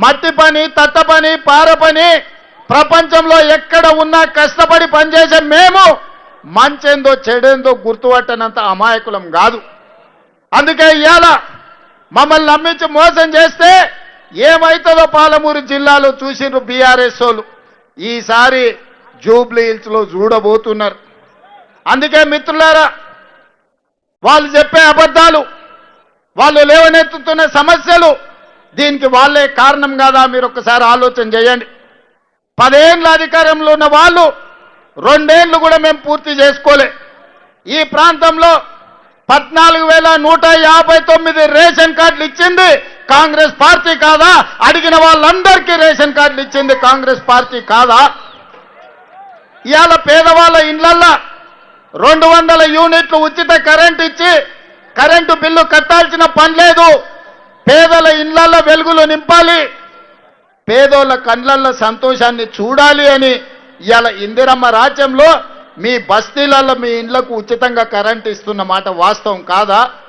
మట్టి పని, తట్ట పని, పార పని ప్రపంచంలో ఎక్కడ ఉన్నా కష్టపడి పనిచేసే మేము మంచేందో చెడేందో గుర్తుపట్టనంత అమాయకులం కాదు. అందుకే ఇవాళ మమ్మల్ని నమ్మించి మోసం చేస్తే ఏమైతుందో పాలమూరు జిల్లాలో చూసిండ్రు బీఆర్ఎస్ వాళ్ళు. ఈసారి జూబ్లీ హిల్స్లో చూడబోతున్నారు. అందుకే మిత్రులారా, వాళ్ళు చెప్పే అబద్ధాలు, వాళ్ళు లేవనెత్తుతున్న సమస్యలు, దీనికి వాళ్ళే కారణం కాదా? మీరు ఒకసారి ఆలోచన చేయండి. 10 ఏళ్ళ అధికారంలో ఉన్న వాళ్ళు 2 ఏళ్ళు కూడా మేము పూర్తి చేసుకోలే. ఈ ప్రాంతంలో 14,159 రేషన్ కార్డులు ఇచ్చింది కాంగ్రెస్ పార్టీ కాదా? అడిగిన వాళ్ళందరికీ రేషన్ కార్డులు ఇచ్చింది కాంగ్రెస్ పార్టీ కాదా? ఇవాళ పేదవాళ్ళ ఇళ్లల్లో 200 యూనిట్లు ఉచిత కరెంట్ ఇచ్చి కరెంటు బిల్లు కట్టాల్సిన పని లేదు. పేదల ఇళ్లల్లో వెలుగులు నింపాలి, పేదోళ్ళ కళ్ళల్లో సంతోషాన్ని చూడాలి అని ఇవాళ ఇందిరమ్మ రాజ్యంలో మీ బస్తీలలో మీ ఇండ్లకు ఉచితంగా కరెంట్ ఇస్తున్న మాట వాస్తవం కాదా?